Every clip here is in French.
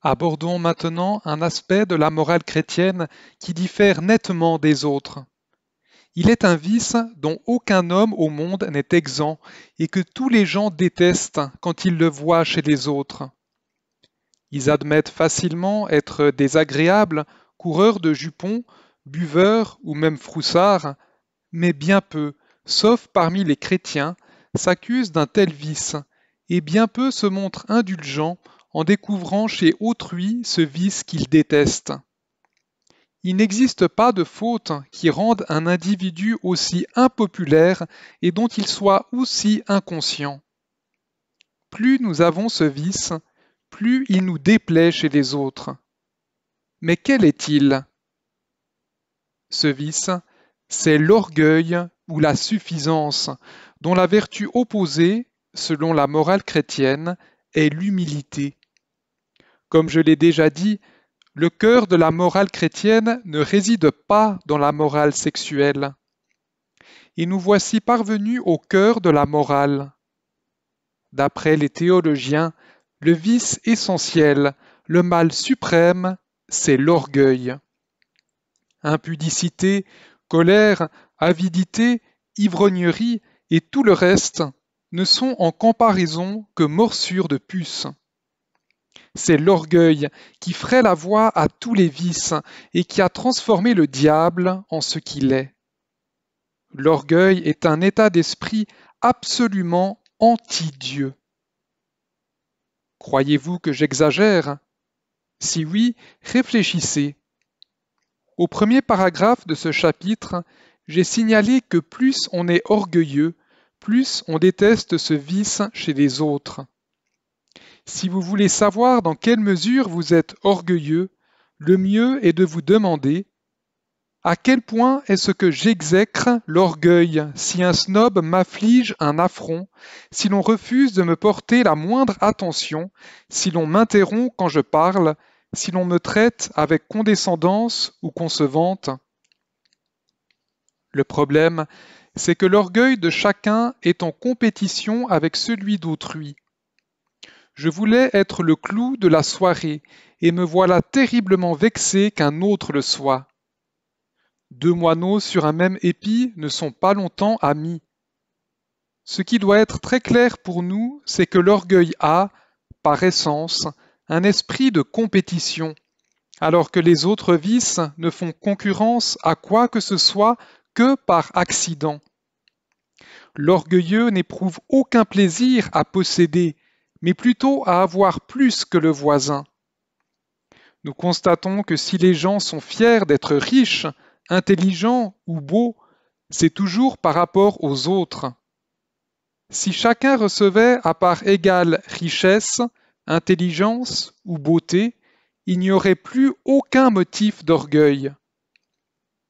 Abordons maintenant un aspect de la morale chrétienne qui diffère nettement des autres. Il est un vice dont aucun homme au monde n'est exempt et que tous les gens détestent quand ils le voient chez les autres. Ils admettent facilement être désagréables, coureurs de jupons, buveurs ou même froussards, mais bien peu, sauf parmi les chrétiens, s'accusent d'un tel vice, et bien peu se montrent indulgents en découvrant chez autrui ce vice qu'ils détestent. Il n'existe pas de faute qui rende un individu aussi impopulaire et dont il soit aussi inconscient. Plus nous avons ce vice, plus il nous déplaît chez les autres. Mais quel est-il? Ce vice, c'est l'orgueil ou la suffisance, dont la vertu opposée, selon la morale chrétienne, est l'humilité. Comme je l'ai déjà dit, le cœur de la morale chrétienne ne réside pas dans la morale sexuelle. Et nous voici parvenus au cœur de la morale. D'après les théologiens, le vice essentiel, le mal suprême, c'est l'orgueil. Impudicité, colère, avidité, ivrognerie et tout le reste ne sont en comparaison que morsures de puce. C'est l'orgueil qui fraie la voie à tous les vices et qui a transformé le diable en ce qu'il est. L'orgueil est un état d'esprit absolument anti-Dieu. Croyez-vous que j'exagère? Si oui, réfléchissez. Au premier paragraphe de ce chapitre, j'ai signalé que plus on est orgueilleux, plus on déteste ce vice chez les autres. Si vous voulez savoir dans quelle mesure vous êtes orgueilleux, le mieux est de vous demander à quel point est-ce que j'exècre l'orgueil si un snob m'afflige un affront, si l'on refuse de me porter la moindre attention, si l'on m'interrompt quand je parle, si l'on me traite avec condescendance ou qu'on se vante? Le problème, c'est que l'orgueil de chacun est en compétition avec celui d'autrui. Je voulais être le clou de la soirée, et me voilà terriblement vexé qu'un autre le soit. Deux moineaux sur un même épi ne sont pas longtemps amis. Ce qui doit être très clair pour nous, c'est que l'orgueil a, par essence, un esprit de compétition, alors que les autres vices ne font concurrence à quoi que ce soit que par accident. L'orgueilleux n'éprouve aucun plaisir à posséder, mais plutôt à avoir plus que le voisin. Nous constatons que si les gens sont fiers d'être riches, intelligents ou beaux, c'est toujours par rapport aux autres. Si chacun recevait à part égale richesse, intelligence ou beauté, il n'y aurait plus aucun motif d'orgueil.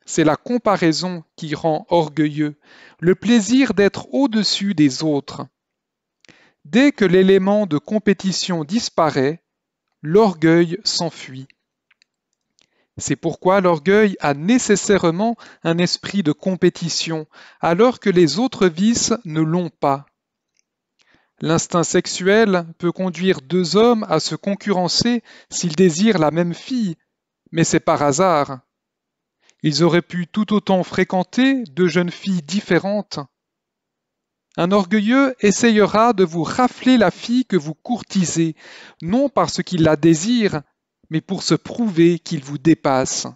C'est la comparaison qui rend orgueilleux, le plaisir d'être au-dessus des autres. Dès que l'élément de compétition disparaît, l'orgueil s'enfuit. C'est pourquoi l'orgueil a nécessairement un esprit de compétition, alors que les autres vices ne l'ont pas. L'instinct sexuel peut conduire deux hommes à se concurrencer s'ils désirent la même fille, mais c'est par hasard. Ils auraient pu tout autant fréquenter deux jeunes filles différentes. Un orgueilleux essayera de vous rafler la fille que vous courtisez, non parce qu'il la désire, mais pour se prouver qu'il vous dépasse.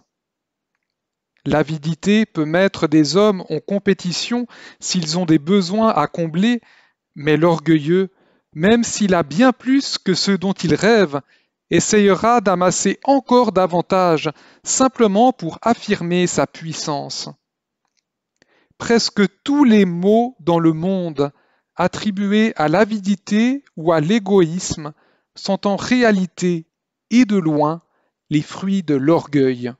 L'avidité peut mettre des hommes en compétition s'ils ont des besoins à combler, mais l'orgueilleux, même s'il a bien plus que ceux dont il rêve, essayera d'amasser encore davantage, simplement pour affirmer sa puissance. Presque tous les maux dans le monde attribués à l'avidité ou à l'égoïsme sont en réalité et de loin les fruits de l'orgueil.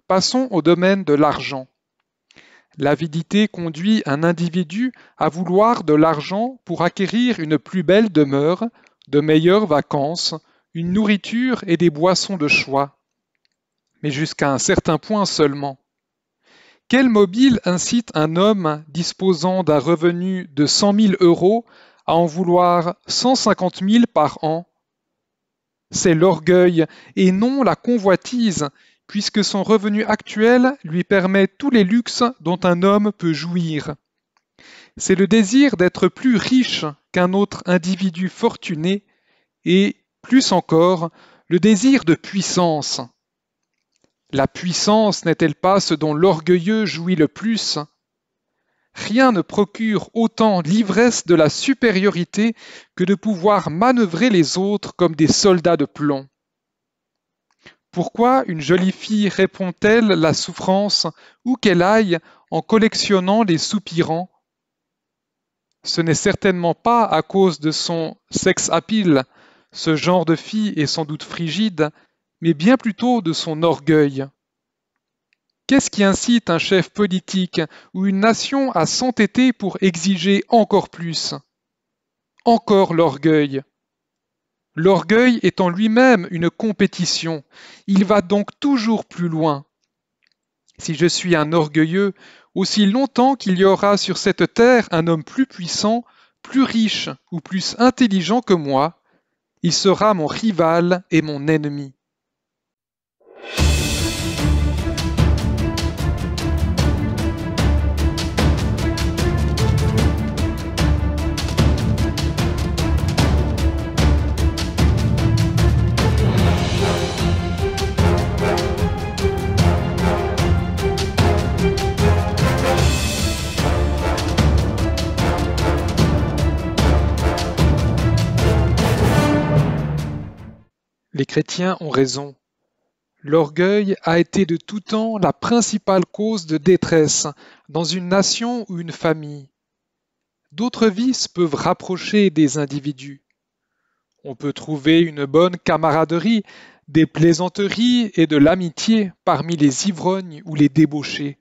Passons au domaine de l'argent. L'avidité conduit un individu à vouloir de l'argent pour acquérir une plus belle demeure, de meilleures vacances, une nourriture et des boissons de choix. Mais jusqu'à un certain point seulement. Quel mobile incite un homme disposant d'un revenu de 100 000 € à en vouloir 150 000 par an, c'est l'orgueil et non la convoitise, puisque son revenu actuel lui permet tous les luxes dont un homme peut jouir. C'est le désir d'être plus riche qu'un autre individu fortuné et, plus encore, le désir de puissance. La puissance n'est-elle pas ce dont l'orgueilleux jouit le plus ? Rien ne procure autant l'ivresse de la supériorité que de pouvoir manœuvrer les autres comme des soldats de plomb. Pourquoi une jolie fille répond-elle la souffrance où qu'elle aille en collectionnant les soupirants ? Ce n'est certainement pas à cause de son sex appeal, ce genre de fille est sans doute frigide, mais bien plutôt de son orgueil. Qu'est-ce qui incite un chef politique ou une nation à s'entêter pour exiger encore plus ? Encore l'orgueil. L'orgueil est en lui-même une compétition, il va donc toujours plus loin. Si je suis un orgueilleux, aussi longtemps qu'il y aura sur cette terre un homme plus puissant, plus riche ou plus intelligent que moi, il sera mon rival et mon ennemi. Les chrétiens ont raison. L'orgueil a été de tout temps la principale cause de détresse dans une nation ou une famille. D'autres vices peuvent rapprocher des individus. On peut trouver une bonne camaraderie, des plaisanteries et de l'amitié parmi les ivrognes ou les débauchés.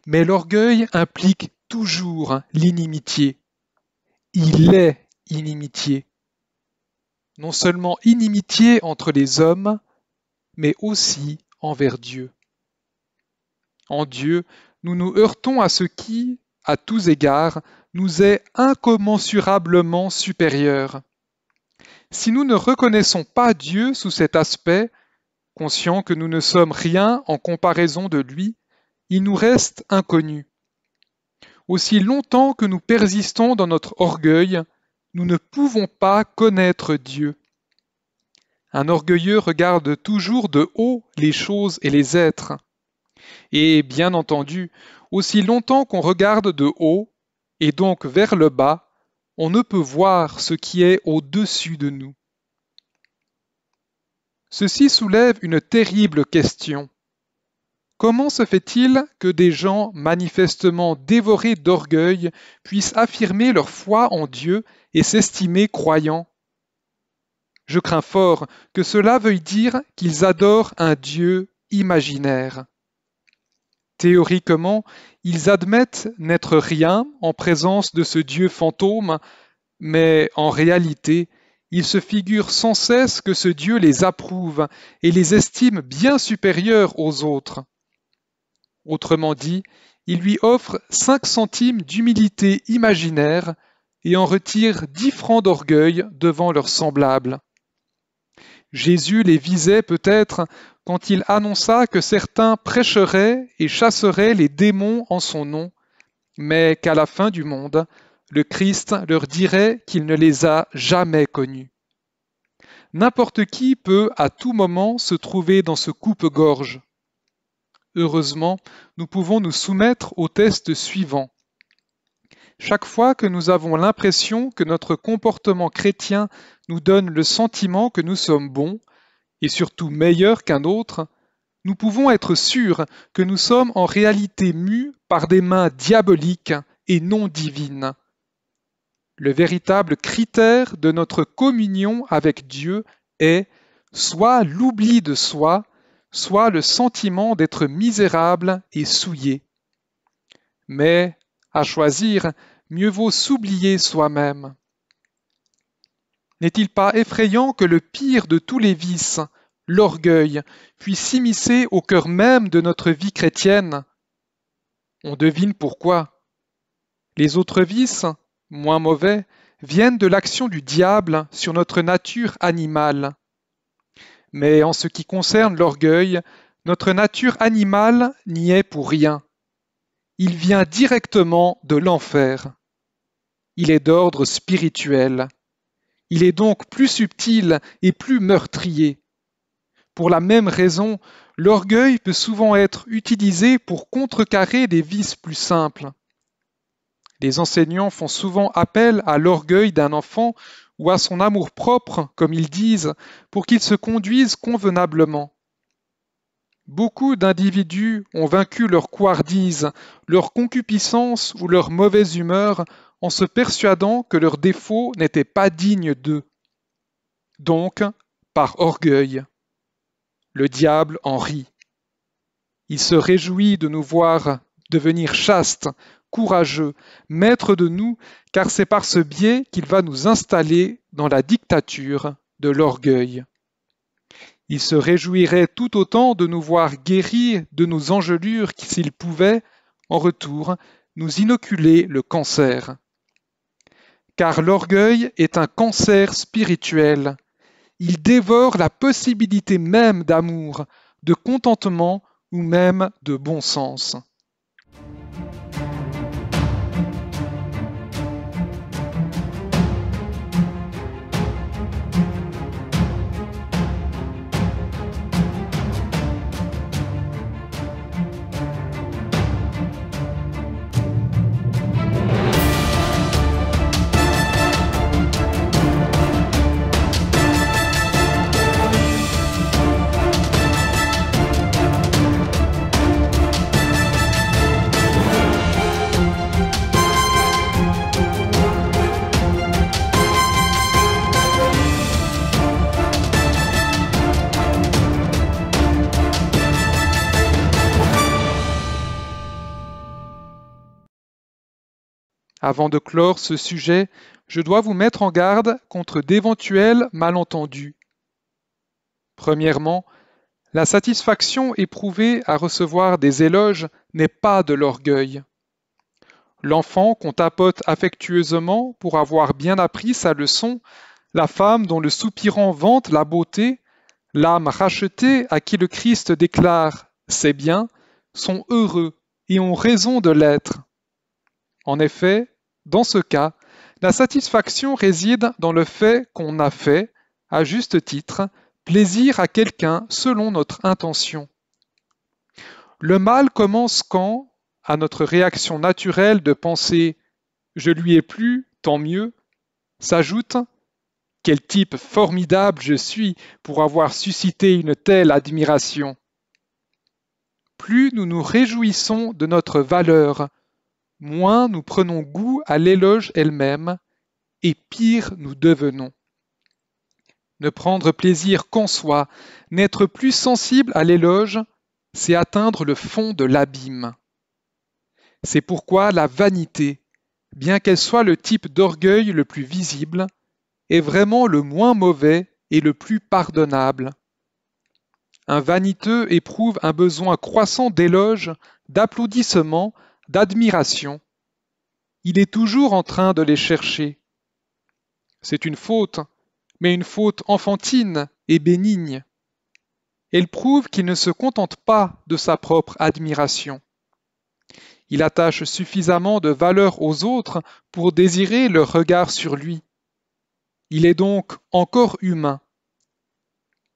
Mais l'orgueil implique toujours l'inimitié. Il est inimitié. Non seulement inimitié entre les hommes, mais aussi envers Dieu. En Dieu, nous nous heurtons à ce qui, à tous égards, nous est incommensurablement supérieur. Si nous ne reconnaissons pas Dieu sous cet aspect, conscients que nous ne sommes rien en comparaison de lui, il nous reste inconnu. Aussi longtemps que nous persistons dans notre orgueil, nous ne pouvons pas connaître Dieu. Un orgueilleux regarde toujours de haut les choses et les êtres. Et bien entendu, aussi longtemps qu'on regarde de haut, et donc vers le bas, on ne peut voir ce qui est au-dessus de nous. Ceci soulève une terrible question. Comment se fait-il que des gens manifestement dévorés d'orgueil puissent affirmer leur foi en Dieu et s'estimer croyants ? Je crains fort que cela veuille dire qu'ils adorent un Dieu imaginaire. Théoriquement, ils admettent n'être rien en présence de ce Dieu fantôme, mais en réalité, ils se figurent sans cesse que ce Dieu les approuve et les estime bien supérieurs aux autres. Autrement dit, ils lui offrent 5 centimes d'humilité imaginaire et en retirent 10 francs d'orgueil devant leurs semblables. Jésus les visait peut-être quand il annonça que certains prêcheraient et chasseraient les démons en son nom, mais qu'à la fin du monde, le Christ leur dirait qu'il ne les a jamais connus. N'importe qui peut à tout moment se trouver dans ce coupe-gorge. Heureusement, nous pouvons nous soumettre au test suivant. Chaque fois que nous avons l'impression que notre comportement chrétien nous donne le sentiment que nous sommes bons, et surtout meilleurs qu'un autre, nous pouvons être sûrs que nous sommes en réalité mus par des mains diaboliques et non divines. Le véritable critère de notre communion avec Dieu est soit l'oubli de soi, soit le sentiment d'être misérable et souillé. Mais, à choisir, mieux vaut s'oublier soi-même. N'est-il pas effrayant que le pire de tous les vices, l'orgueil, puisse s'immiscer au cœur même de notre vie chrétienne ? On devine pourquoi. Les autres vices, moins mauvais, viennent de l'action du diable sur notre nature animale. Mais en ce qui concerne l'orgueil, notre nature animale n'y est pour rien. Il vient directement de l'enfer. Il est d'ordre spirituel. Il est donc plus subtil et plus meurtrier. Pour la même raison, l'orgueil peut souvent être utilisé pour contrecarrer des vices plus simples. Les enseignants font souvent appel à l'orgueil d'un enfant ou à son amour-propre, comme ils disent, pour qu'il se conduise convenablement. Beaucoup d'individus ont vaincu leur couardise, leur concupiscence ou leur mauvaise humeur en se persuadant que leurs défauts n'étaient pas dignes d'eux. Donc, par orgueil. Le diable en rit. Il se réjouit de nous voir devenir chastes, courageux, maîtres de nous, car c'est par ce biais qu'il va nous installer dans la dictature de l'orgueil. Il se réjouirait tout autant de nous voir guéris de nos engelures que s'il pouvait, en retour, nous inoculer le cancer. Car l'orgueil est un cancer spirituel. Il dévore la possibilité même d'amour, de contentement ou même de bon sens. Avant de clore ce sujet, je dois vous mettre en garde contre d'éventuels malentendus. Premièrement, la satisfaction éprouvée à recevoir des éloges n'est pas de l'orgueil. L'enfant qu'on tapote affectueusement pour avoir bien appris sa leçon, la femme dont le soupirant vante la beauté, l'âme rachetée à qui le Christ déclare « c'est bien », sont heureux et ont raison de l'être. En effet, dans ce cas, la satisfaction réside dans le fait qu'on a fait, à juste titre, plaisir à quelqu'un selon notre intention. Le mal commence quand, à notre réaction naturelle de penser « je lui ai plu, tant mieux », s'ajoute « quel type formidable je suis pour avoir suscité une telle admiration ». Plus nous nous réjouissons de notre valeur, moins nous prenons goût à l'éloge elle-même, et pire nous devenons. Ne prendre plaisir qu'en soi, n'être plus sensible à l'éloge, c'est atteindre le fond de l'abîme. C'est pourquoi la vanité, bien qu'elle soit le type d'orgueil le plus visible, est vraiment le moins mauvais et le plus pardonnable. Un vaniteux éprouve un besoin croissant d'éloges, d'applaudissements, d'admiration. Il est toujours en train de les chercher. C'est une faute, mais une faute enfantine et bénigne. Elle prouve qu'il ne se contente pas de sa propre admiration. Il attache suffisamment de valeur aux autres pour désirer leur regard sur lui. Il est donc encore humain.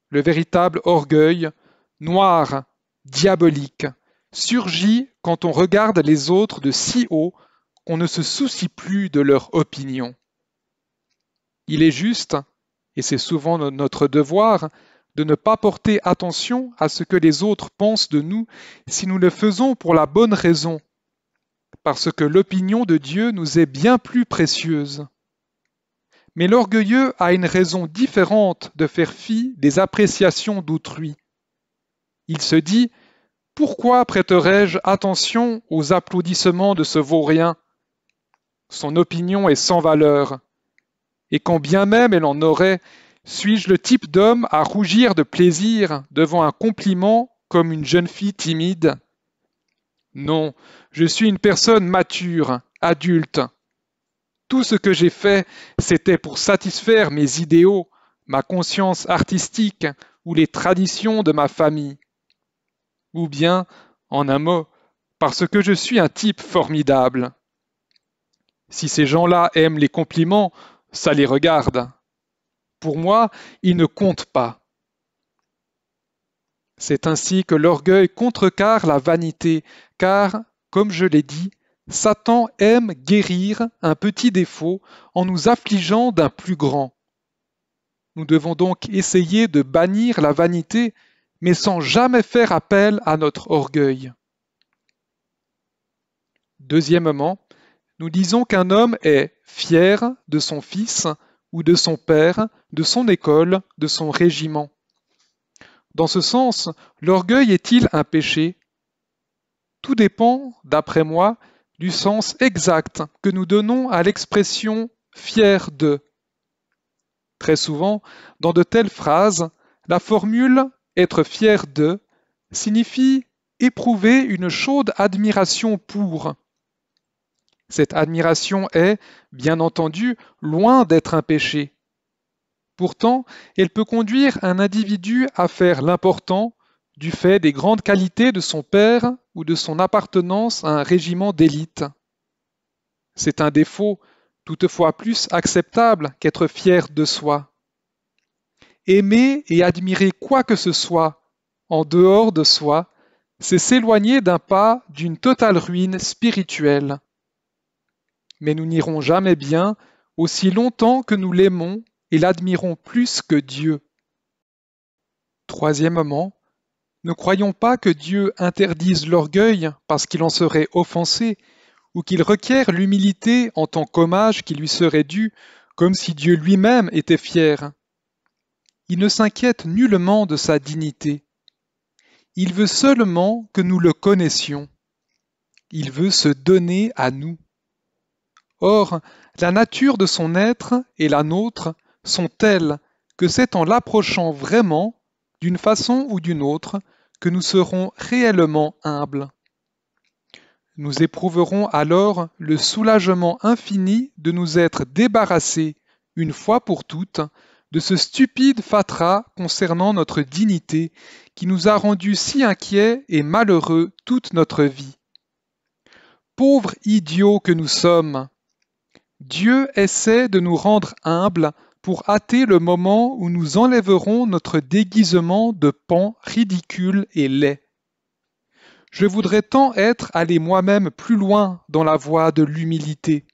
Le véritable orgueil, noir, diabolique, surgit quand on regarde les autres de si haut qu'on ne se soucie plus de leur opinion. Il est juste, et c'est souvent notre devoir, de ne pas porter attention à ce que les autres pensent de nous si nous le faisons pour la bonne raison, parce que l'opinion de Dieu nous est bien plus précieuse. Mais l'orgueilleux a une raison différente de faire fi des appréciations d'autrui. Il se dit « Pourquoi prêterais-je attention aux applaudissements de ce vaurien ? Son opinion est sans valeur. Et quand bien même elle en aurait, suis-je le type d'homme à rougir de plaisir devant un compliment comme une jeune fille timide ? Non, je suis une personne mature, adulte. Tout ce que j'ai fait, c'était pour satisfaire mes idéaux, ma conscience artistique ou les traditions de ma famille. Ou bien, en un mot, parce que je suis un type formidable. Si ces gens-là aiment les compliments, ça les regarde. Pour moi, ils ne comptent pas. C'est ainsi que l'orgueil contrecarre la vanité, car, comme je l'ai dit, Satan aime guérir un petit défaut en nous affligeant d'un plus grand. Nous devons donc essayer de bannir la vanité, mais sans jamais faire appel à notre orgueil. Deuxièmement, nous disons qu'un homme est fier de son fils ou de son père, de son école, de son régiment. Dans ce sens, l'orgueil est-il un péché? Tout dépend, d'après moi, du sens exact que nous donnons à l'expression fier de. Très souvent, dans de telles phrases, la formule être fier de signifie éprouver une chaude admiration pour. Cette admiration est, bien entendu, loin d'être un péché. Pourtant, elle peut conduire un individu à faire l'important du fait des grandes qualités de son père ou de son appartenance à un régiment d'élite. C'est un défaut toutefois plus acceptable qu'être fier de soi. Aimer et admirer quoi que ce soit en dehors de soi, c'est s'éloigner d'un pas d'une totale ruine spirituelle. Mais nous n'irons jamais bien aussi longtemps que nous l'aimons et l'admirons plus que Dieu. Troisièmement, ne croyons pas que Dieu interdise l'orgueil parce qu'il en serait offensé, ou qu'il requiert l'humilité en tant qu'hommage qui lui serait dû, comme si Dieu lui-même était fier. Il ne s'inquiète nullement de sa dignité. Il veut seulement que nous le connaissions. Il veut se donner à nous. Or, la nature de son être et la nôtre sont telles que c'est en l'approchant vraiment, d'une façon ou d'une autre, que nous serons réellement humbles. Nous éprouverons alors le soulagement infini de nous être débarrassés, une fois pour toutes, de ce stupide fatras concernant notre dignité qui nous a rendus si inquiets et malheureux toute notre vie. Pauvres idiots que nous sommes! Dieu essaie de nous rendre humbles pour hâter le moment où nous enlèverons notre déguisement de pan ridicule et laid. Je voudrais tant être allé moi-même plus loin dans la voie de l'humilité.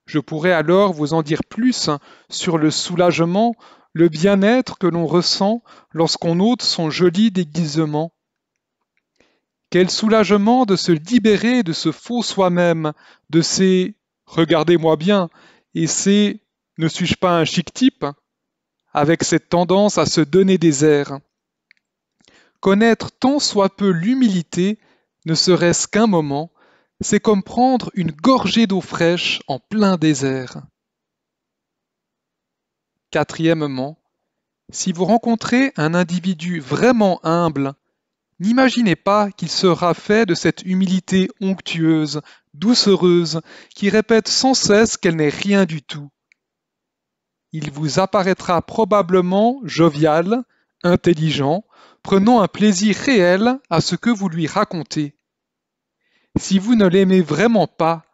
Je pourrais alors vous en dire plus sur le soulagement, le bien-être que l'on ressent lorsqu'on ôte son joli déguisement. Quel soulagement de se libérer de ce faux soi-même, de ces « regardez-moi bien » et ces « ne suis-je pas un chic type ?» avec cette tendance à se donner des airs. Connaître tant soit peu l'humilité, ne serait-ce qu'un moment, c'est comme prendre une gorgée d'eau fraîche en plein désert. Quatrièmement, si vous rencontrez un individu vraiment humble, n'imaginez pas qu'il sera fait de cette humilité onctueuse, doucereuse, qui répète sans cesse qu'elle n'est rien du tout. Il vous apparaîtra probablement jovial, intelligent, prenant un plaisir réel à ce que vous lui racontez. Si vous ne l'aimez vraiment pas,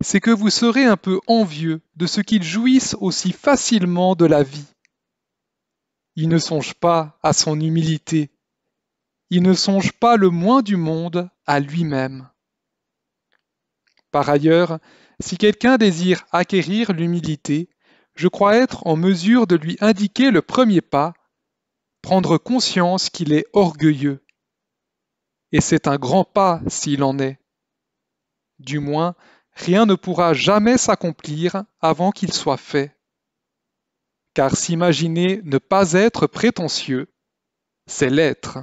c'est que vous serez un peu envieux de ce qu'il jouisse aussi facilement de la vie. Il ne songe pas à son humilité. Il ne songe pas le moins du monde à lui-même. Par ailleurs, si quelqu'un désire acquérir l'humilité, je crois être en mesure de lui indiquer le premier pas, prendre conscience qu'il est orgueilleux. Et c'est un grand pas s'il en est. Du moins, rien ne pourra jamais s'accomplir avant qu'il soit fait. Car s'imaginer ne pas être prétentieux, c'est l'être.